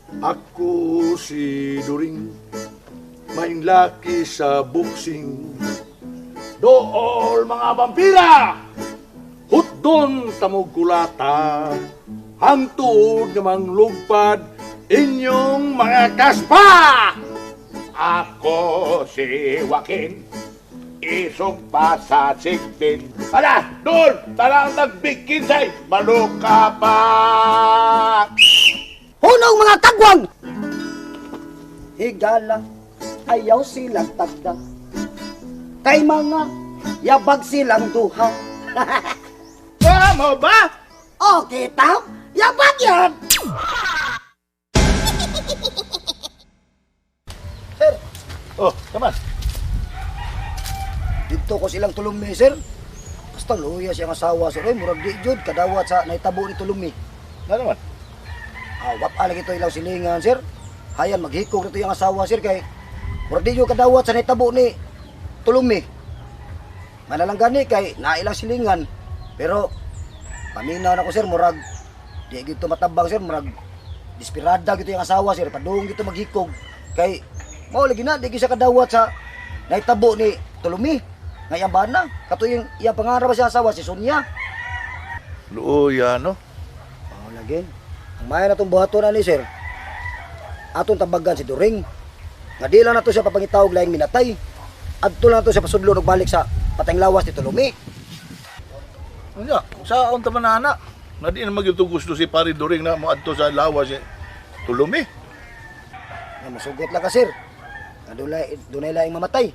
Ako si During, main laki sa boxing. Dool mga vampira! Hutdon tamog kulata, hangtuod namang lugpad inyong mga kaspa! Ako si Joaquin, isog pa sa sigtin. Hala, doon! Talang nagbikinsay, maluka pa! Hunong mga kagwang! Higala, ayaw silang tagda. Kay mga yabag silang duha. Mo ba? O, kita? Yabag yan! Sir, Oh, kaman. dito ko silang tulumi, sir. Basta luya siyang asawa, sir. Ay, murag di jud kadawat sa naitabo ni tulumi. Ano naman? Awap alang ito ilaw silingan, sir. Hayan, maghikog ito yung asawa, sir, kay murag di jud kadawat sa naitabo ni tulumi. Manalang gani kay nailang silingan. Pero paminaw na ko, sir, murag di gito matabang, sir, murag desperada gito yung asawa, sir. Padung gito maghikog kay mao lagi na di siya kadawat sa naitabo ni tulumi. Ngayon ba na? Kato yung iyang pangarap sa asawa, si Sonia. Luya, no? Oh, lagi. Ang maya na itong buhaton na ni sir, atong tabagan si During. Nga di lang na ito siya papangitawag laing minatay. Adto lang na ito siya pasudlo og balik sa patayng lawas ni Tulumi. Ano sa akong taman na anak? Na di naman ito gusto si Pari During na maadto sa lawas si Tulumi. Nga masugot lang ka sir. Nga dunay laing mamatay.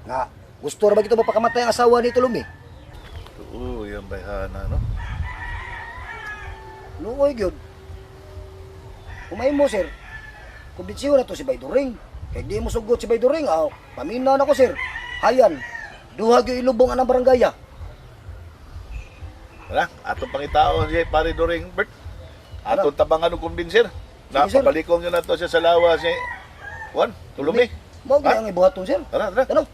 Nga gusto ra ba ito mapakamatay ang asawa ni Tulumi? Oo, yan bayhana, no? Luoy gyud. Kumay mo sir. Kumbinsiyo na to si Bayduring. Kaya di mo sugot si Bayduring, paminaw na ko sir. Hayan, duha gyud ilubong ang barangay. Wala, atong pangitao si Pari During, Bert. Atong tabangan ng kumbinser. Na Sige, sir. pabalikon nyo na to siya sa lawas si Juan, Tulumi. Mo gyud ang ibuhaton sir. Tara, tara. Ano?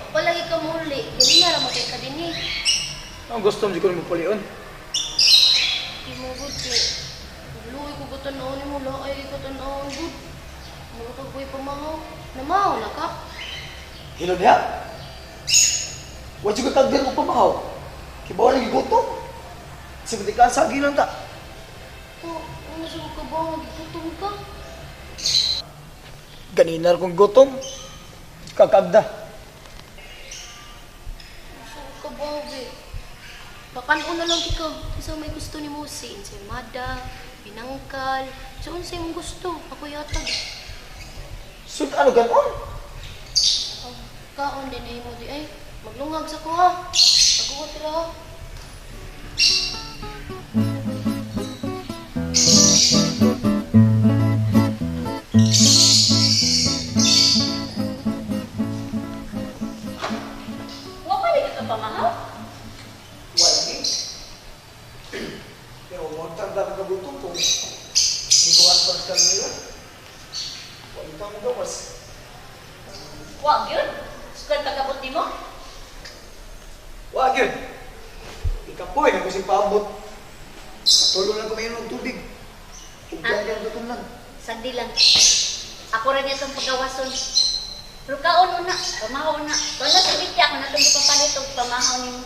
Wala lagi ka muli. Dili na lang ka din eh. Ang gusto mo ko ni mo pulion. Di mo good eh. Luwi ko katanaon mo. Laay ko katanaon good. Mga kagway pamahaw. Namahaw na ka. Hilod niya? Huwag siya kagdan mo pamahaw. Kibawa lagi gutom. Sabi ka sa agilan ta. To, ano sa ka ba? Nagigutom ka? Ganina kong gutom. Kakagda. Sa ka ba, be? Bakanon na lang ikaw. Isa may gusto ni Musi. Ensaymada, pinangkal. So, unsay mong gusto? Ako yatag. Sud ano ganon? Kaon din ay mo di ay. Maglungag sa ko ha. Pag-uwat sila ha. Wala pero huwag tanda ka gutom po. Hindi ko aspas ka nila. Wala pa mo gawas. Wag yun. Sugan pagkabot ni mo. Wag yun. Ikapoy na kasi paabot. Patulo lang kumain ng tubig. Kung kaya ang gutom lang. Sandi lang. Ako rin itong pagawason. Pero kaon una. Pamahaw na. Kung na sabit ka, kung natong ipapalit og pamahaw ni mo.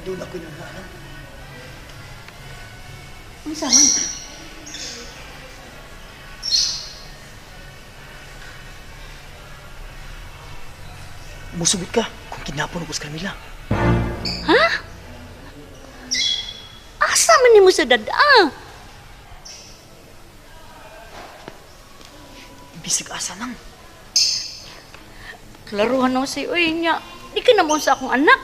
Doon ako nanahan. Ang saman. Musubit ka kung kinapon ako sa Carmela. Ha? Asa man ni mo sa dada? Bisig asa lang. Klaruhan ako sa'yo. Uy, niya. Di ka naman sa akong anak.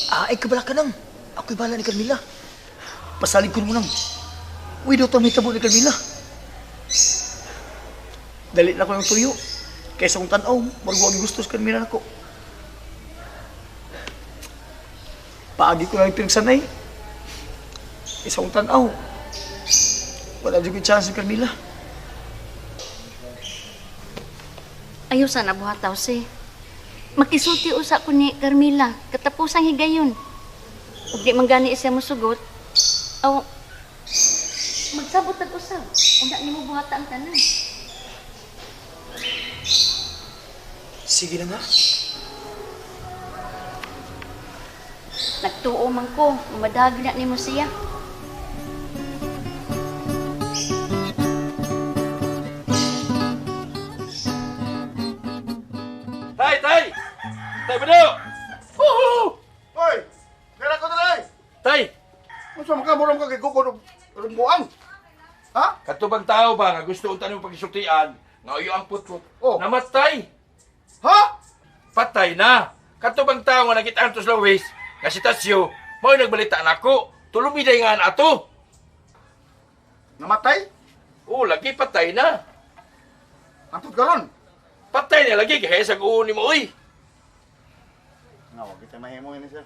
Ay, kabala ka nang. Ako'y bala ni Carmela. Pasalig ko mo nang. Uy, daw may tabo ni Carmela. Dalit na ko ng tuyo. Kaysa kong tanaw, marugwag gusto sa Carmela na ko. Paagi ko lang pinagsanay. Isang tanaw. Wala dyan yung chance si Carmila. Ayaw sana buhataw si. Makisulti usa ko ni Carmila, katapusang higayon. Ug di man gani siya mosugot, aw magsabot tag usab. Unda nimo buhata ang tanan. Sige na nga. Nagtuo man ko, mamadagli na nimo siya. Tay! Tay! Tay, Bado! Woohoo! Hoy! Dala ko dala! Tay! Unsa man ka murang ka kay kuko rumbuan? Ha? Katubang tao ba nga gusto unta nimo pagisultian nga uyo ang putput. Oh. Namatay! Ha? Patay na! Katubang tao nga nakita sa Lawis nga si Tasyo, mao'y nagbalita nako. Tulumiday nga na ato. Namatay? Oh, lagi patay na. Antod karon. Patay na lagi kaya sa guho ni mo, oy. Nga, wag kita mahimo ini sir.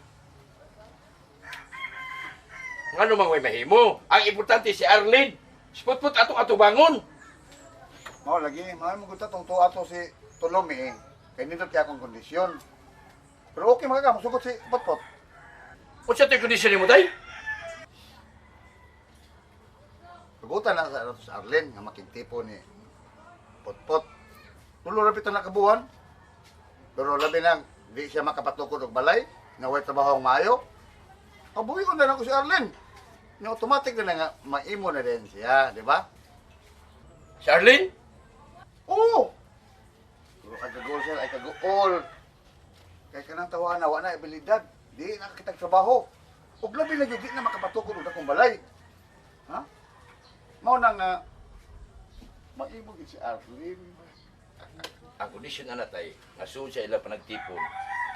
Ngano mang way mahimo? Ang importante si Arlene. Si Putput atong atubangon. Mao lagi, mo gusto tong tuwa to si Tulomi eh. Kay nindot kay akong kondisyon. Pero okay mga ka, musugot si Potpot. Unsa tay kondisyon nimo, tay? Pagutan na sa Arlen nga makintipo ni Potpot. Tulo ra pito na kabuhan. Pero labi nang di siya makapatukod og balay, nga way trabaho ang maayo. Kabuhi ko na lang ko si Arlen. Na automatic na nga maimo na din siya, di ba? Si Arlene? Oo. Pero ay kagol siya, ay kagol. Kaya kanang tawana, wala na abilidad. Di na kitag trabaho. Ug labi na yun, di na makapatukod og akong balay. Ha? Mao nang maimo gid si Arlen. Ang kondisyon na natay, nga suod siya ila panagtipon,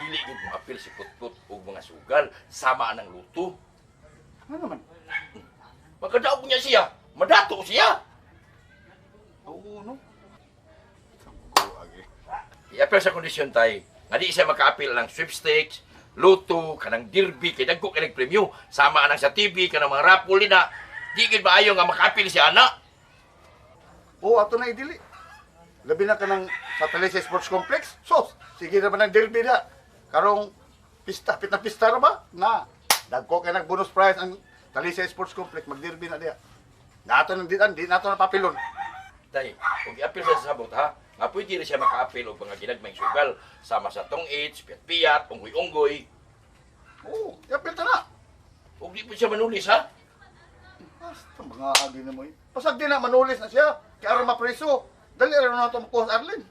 dili gid mo apil si Putput og mga sugal, sama ang luto. Ano naman? Magkadaog niya siya, madato siya. Oo, no? Sangko, agi. I-apil sa kondisyon tay, nga di siya maka-apil ng sweepstakes, luto, kanang derby, kay dagko kay premyo, sama anang sa TV, kanang mga rapol na, di gid maayo nga maka-apil si ana. Oo, ato na idili. Labi na ka ng sa Talisa Sports Complex. Sos, sige naman ang derby na. Karong pista, pita-pista na ba? Na, dagko kay nag bonus prize ang Talisa Sports Complex. Mag-derby na diya. Nato nang di nato na papilon. Tay, kung i-apil sa sabot ha, nga pwede rin siya maka-apil og mga ginagmayng sugal, sama sa tong-age, piyat-piyat, unggoy-unggoy. Oo, yapil ta na. Huwag di po siya manulis ha. Basta mga agi na mo eh. Pasag din na, manulis na siya. Kaya aron mapreso. Dali rin na ito makuha sa Arlen.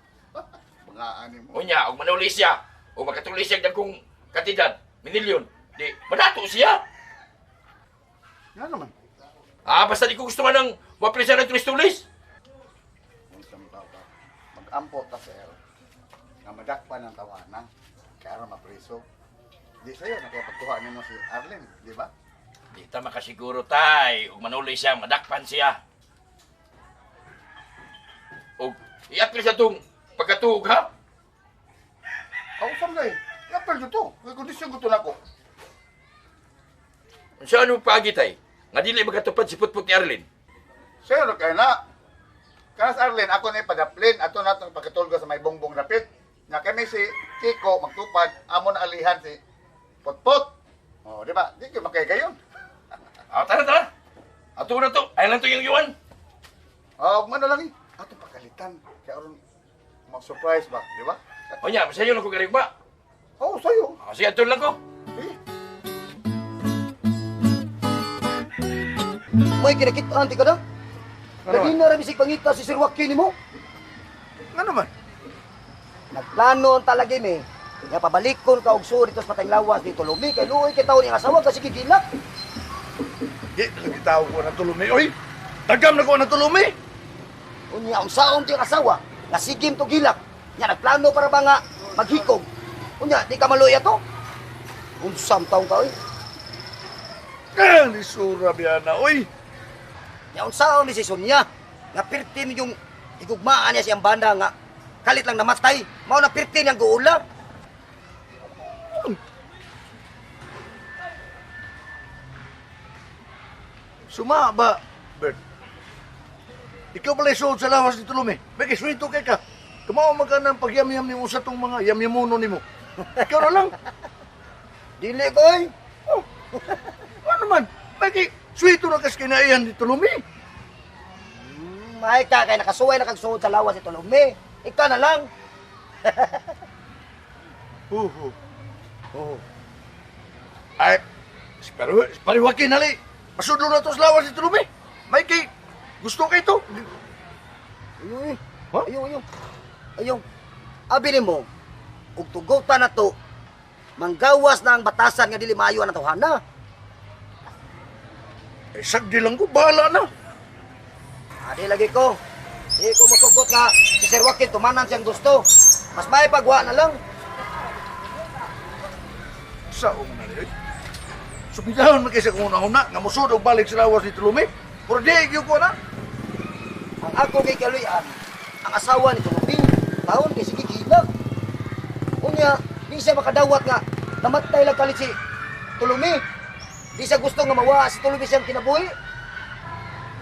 Mga ani mo. Unya, og manulis siya, o makatulis siya dagkong katidad, minilyon, di, madato siya. Yan naman. Ah, basta di ko gusto man ng wapil siya ng tulis-tulis. Unsang tao ka. Mag-ampo ta sir. Nga madakpan ng tawanan. Kaya aron mapreso. Di sa'yo, nakipagkuha mo si Arlen, di ba? Di ta makasiguro tay, og manulis siya, madakpan siya. Og i-apil sa itong pagkatuog ha. Ako sam na eh. Yapil dito. May kondisyon ko na ko. Sa ano pagi tay? Nga dili magatupad si Putput ni Arlene. Sir, kaya na. Kanas Arlen, ako na ipadaplin. Ato na itong pagkatulga sa may bongbong rapit. Nga kami si Kiko magtupad. Amo na alihan si Potpot. O, di ba? Di kayo makagayon. Ah, tara. Ato na to. Ay lang to yung yuan. O, ano lang eh. Ato pagkalitan. Kaya aron mag-surprise ba? Di ba? Unya, masayo na ko garing ba? Oo, sa'yo. Ah, sige, ato lang ko. Eh, May kinakitaan ti ka na? Ano? Lagi na rin bisig pangita si Sir Joaquin mo. nga naman. Nagplano ang talagay me. Nga pabalikon ka og suri tos patay lawas dito lumi kay luoy kay tawo ni asawa kasi gigilak. Di, lagi tao ko ng tulumi. Oy, tagam na ko ng tulumi. Unya unsaon ti asawa nga sigim to gilak. Nya nagplano para ba nga maghikog. Unya di ka maluya to. Unsam taong ka oy. Kaya ni Sura Biana, oy. Nya unsaon ni si Sonia nga pirtin yung igugmaan niya siyang banda nga kalit lang namatay. Mao na pirtin yang guula. Suma ba, Bert? Ikaw pala isuod sa lawas ni Tulumi. May kiswito kay ka. Kumawa magkanang pagyam-yam ni mo sa itong mga yam-yamuno ni mo. Ikaw na lang. Dili koy. Ano man? May kiswito na kas kinaihan ni Tulumi. May ka kay nakasuway na kagsuod sa lawas ito lumi. Ikaw na lang. Oo. Oo. Ay, pariwakin nali. Pasudlo na to sa lawas ni Tulumi. May gusto kay to. Ayoy. Ha? Ayo. Ayo. Abi nimo, ug tugutan na to, manggawas na ang batasan nga dili maayo ang tawhana. Eh, sagdi lang ko, bahala na. Adi lagi ko. Di ko masugot nga si Sir Joaquin tumanan siyang gusto. Mas may pagwa na lang. Sao man na Subidahon man kaysa kung una-una, nga musod og balik sa lawas ni Tulumi. Pero di, yung ko na. Ang ako kay kaluyan, ang asawa ni Tulumi, taon kay sige gilag. Unya, di siya makadawat nga namatay lang kalit si Tulumi. Di siya gusto nga mawa si Tulumi siyang kinabuhi.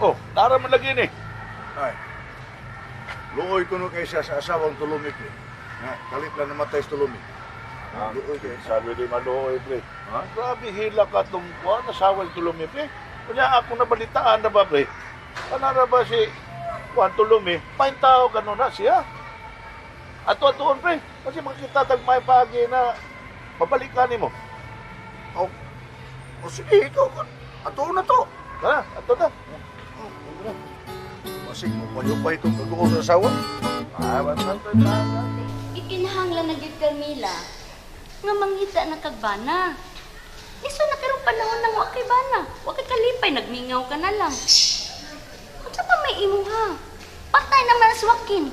Oh, tara man lagi ni. Ay. Luoy ko no kay siya sa asawang Tulumi ko. Nga, kalit lang namatay si Tulumi. Luoy kay Sabi di maluoy, pre. Ha? Grabe hila ka itong kuha, nasawa yung Tulumi, pre. Kanya ako nabalitaan na ba, pre? Kanara ba si Juan Tulumi? Pain tao gano'n na siya. Ato-atoon, pre. Kasi makikita tagmay pagi na mabalikan mo. Oh, sige, ikaw. Ato na to. Ha? Ato na. Masig mo pa yung pa itong tutuko sa asawa. Ah, basta na. Ikinahanglan na gyud Carmela nga mangita na kagbana. Iso na karong panahon nang wa kay bana. Wa kay kalipay nagmingaw ka na lang. Unsa pa may imo ha? Patay naman sa Joaquin.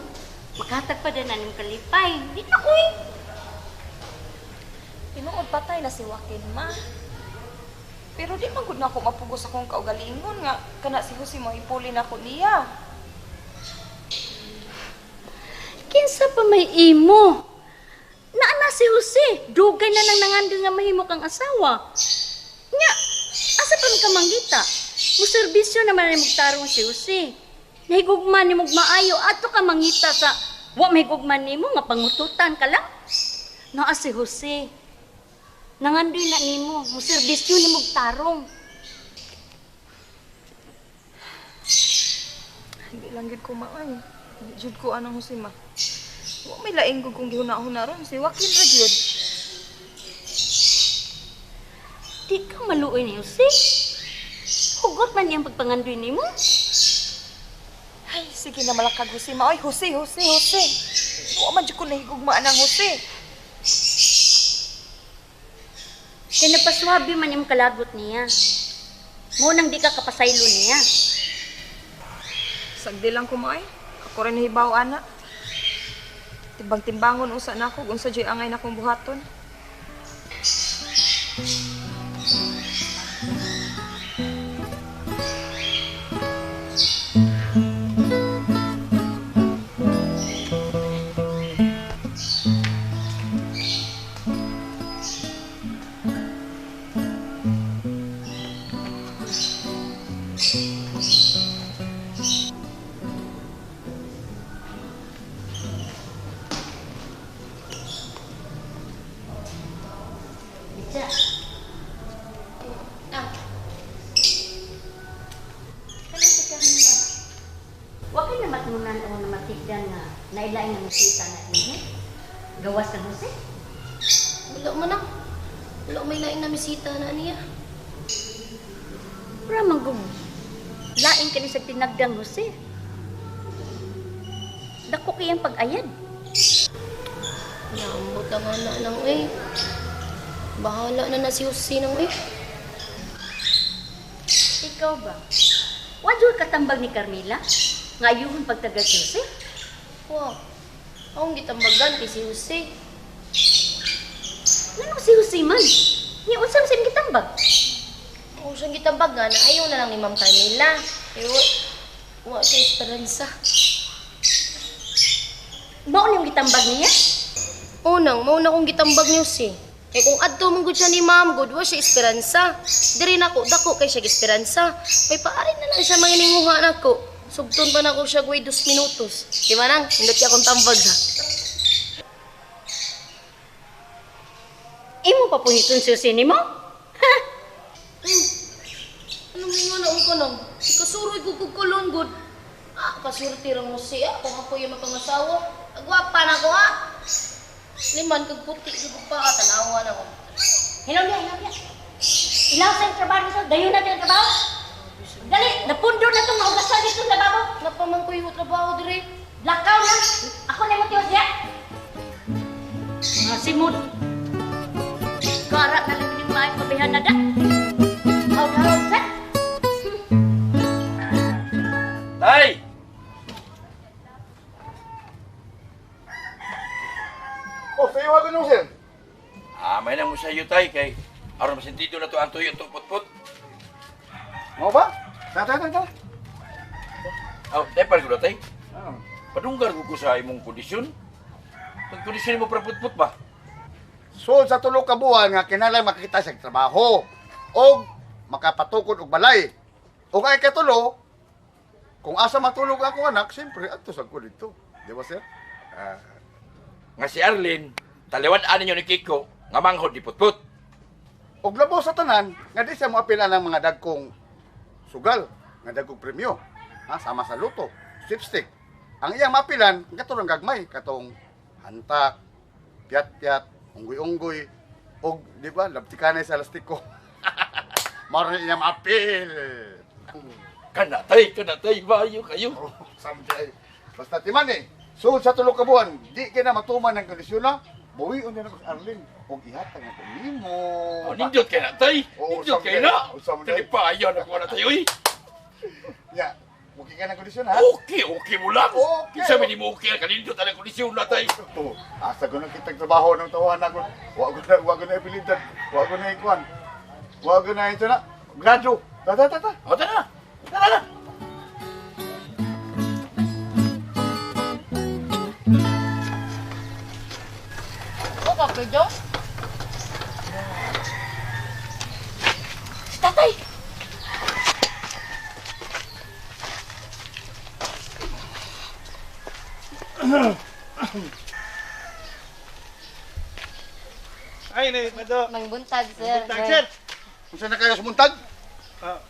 Makatag pa din ning kalipay. Di na koy. Tinuod patay na si Joaquin, ma. Pero di man gud na ako mapugos akong kaugalingon nga kana si Jose mo ipuli na ko niya. Kinsa pa may imo? Naana si Jose. Dugay na nang nangandun nga mahimo kang asawa. Nya, asa pa man ka manggita? Muserbisyo naman ni magtarong si Jose. Nahigugman ni mong maayo ato ka mangita sa wa mahigugman nimo nga pangututan ka lang. Naa si Jose. Nangandoy na nimo, muserbisyo ni mong tarong. Hindi lang gid ko maay. Hindi jud ko anang Jose ma. Wa may laing gud kung gihuna-huna ron si Joaquin ra jud. Di ka maluoy ni Jose. Hugot man niyang pagpangandoy nimo. Ay, sige na malakag Jose ma. Oy, Jose. Wa man jud ko nahigugmaan ang Jose. Kaya napaswabi man yung kalagot niya. Munang di ka kapasaylo niya. Sagdi lang ko maay. Ako rin nahibaw ana. Timbang-timbangon usa na ako unsa joy angay na akong buhaton. Bisa. Ah, Kaya si Carmela. Wa kay na matnunan o na matigdan nga nailaing nga musita na ini. Gawas ng Jose. wala man na. Wala may lain na misita na niya. Pra manggug. Laing kani sa tinagdang Jose. Dako kayang pag-ayad. Nambot ang anak ng Bahala na si Jose ng Ikaw ba? Wadyo katambag ni Carmela? Nga ayuhon pagtagal si Jose? Wow. Akong gitambagan kay si Jose. Ngano si Jose man? Nga unsam sa gitambag? Kung siyang gitambagan, ayaw na lang ni Ma'am Carmela. Pero wa siya esperanza. Mao niyong gitambag niya? Unang, mauna kong gitambag ni Jose. Eh kung adto mong gud siya ni ma'am, good wa siya esperansa. Diri na ko dako kay siya esperansa. May paari na lang siya mangininguha nako. Sugton pa nako siya guy 2 minutos. Di ba nang hindot ka akong tambag ha. Imo pa puhiton susi nimo? Ha? Ano mo na ko nang? Ikasuroy ko kulon gud. Ah, kasurti ra mo siya kung ako yung mapangasawa. Agwapa na ko ha. Liman kag puti gud pa tanawa na ko. Hello dia. Ilaw sa trabaho sa dayon na ang trabaho. Dali, napundo na tong maugasan dito sa trabaho. Napaman ko yung trabaho dire. Lakaw na. Ako na mo tiyo siya. Mga simod. Karak na lang yung mga pabihan na da. Haw-haw sa. Tay! Oh, sa'yo ako nung sir. May nang mo sa'yo, tay, kay aron masintido na to ang tuyo itong putput. Mau ba? Tara. Tepal ko na, tay. Padunggar ko sa imong kondisyon. Ang kondisyon mo para putput ba? So, sa tulo ka buwan nga kinalay makita sa trabaho o makapatukod og balay. O kay katulo, kung asa matulog ako anak, siyempre, ato sa ko dito. Di ba, sir? Nga si Arlene, taliwan-an ninyo ni Kiko, nga manghod di putput. Og labo sa tanan, nga di siya mo apila ng mga dagkong sugal, nga dagkong premyo. Sama sa luto, sweepstick. Ang iyang mapilan, katong gagmay, katong hantak, piyat-piyat, unggoy-unggoy, og, di ba, labtikanay sa lastiko. Mara na iyang mapil. Kanatay, bayo kayo. Someday. Basta timan eh. So sa tulo ka buwan, di ka na matuman ng kondisyon na, buwion na ako sa Arlene. Huwag ihatag na nimo. Nindot kay na, tay. Oo, Nindot kay na. someday. Tilipayan ako na tayo, eh. Ya, huwag ka ng kondisyon ha. Okay mo lang. Okay. Kinsa man mo okay, kanindot ang kondisyon na, tay. Ito, asa ko nang kitang trabaho ng tawahan ako. Huwag ko na ipilitan. Huwag ko na ikuan. Huwag ko na ito na. Gradyo. Tata. O, tara. O ka pedyo? Tatay! Ay, ni, Mado. Mangbuntag sir. Tag, sir. Kung saan na kayo sumuntag?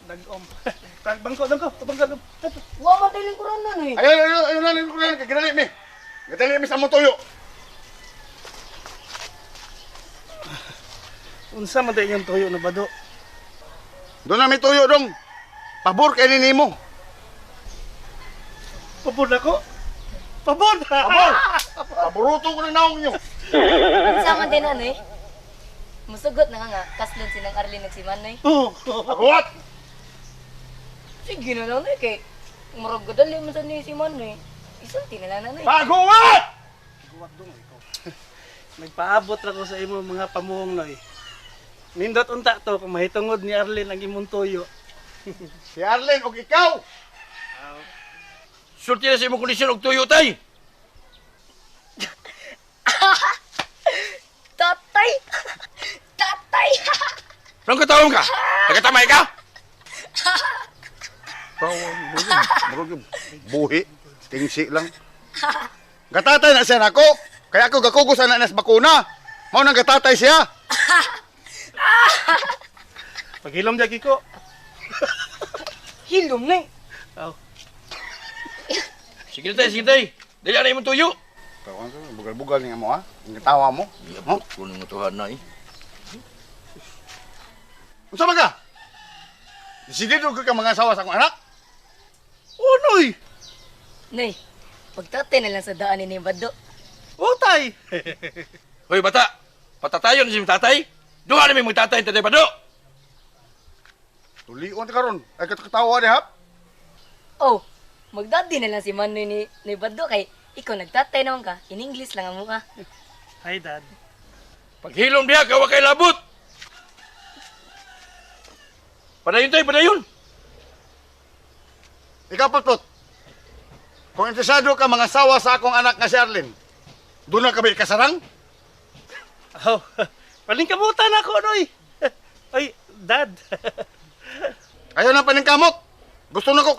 Nag-om. Bangko. Bangko. Wa man tayo lingkuran na eh. Ayun na. Kagdali mi. Kagdali mi sa mong tuyo. Unsa man tayo yung tuyo na Bado? Doon na may tuyo dong. Pabor kay ni mo. Pabod ako? Pabod! Pabor! Paboruto ko ng naong nyo. Sama din ano eh. Musugot na nga kaslon sinang Arlene nagsimanoy. Oo. Pagawat! Sige na lang eh kay murag gadali man sa ni si Manoy. Isulti na lang na eh. Pagawat! Guwag dong ikaw. Nagpaabot ra ko sa imo mga pamuong Nindot unta to kung mahitungod ni Arlene ang imong tuyo. Si Arlene o ikaw. Sulti na sa imong kondisyon og tuyo, tay. Tatay! Anong katawang ka? Nagatamay ka? Marugin. Buhi. Tingsi lang. Gatatay na siya nako. Kaya ako gakugos na nas bakuna. Mao nang gatatay siya. Paghilom dyan, Kiko. Hilom na eh. Oh. Sige, tay. Dali na imong tuyo. Tawan sa bugal-bugal niya mo ha. Ang tawa mo. Huh? Kunong tuhan na, eh. Unsa man ka? Desidido ka mga asawa sa akong anak? Unoy! Nay, pagtatay na lang sa daan ni Bado. Utay! Hoy, bata. Patatayon na si tatay. Duha na may mga tatay tatay pa do. Tulion karon. Ay katakatawa ni hap. Oh, magdadi na lang si Manoy ni Bado kay ikaw nagtatay naman ka. In English lang ang mukha. Hi, Dad. Paghilom diha, kawa kay labot. Padayon. Ikaw Putput. Kung interesado ka mga asawa sa akong anak nga si Arlene, doon na ka ba ikasarang? Oh, Palingkamutan ako, Noy. Ay, Dad. Ayaw na paningkamot. Gusto na ko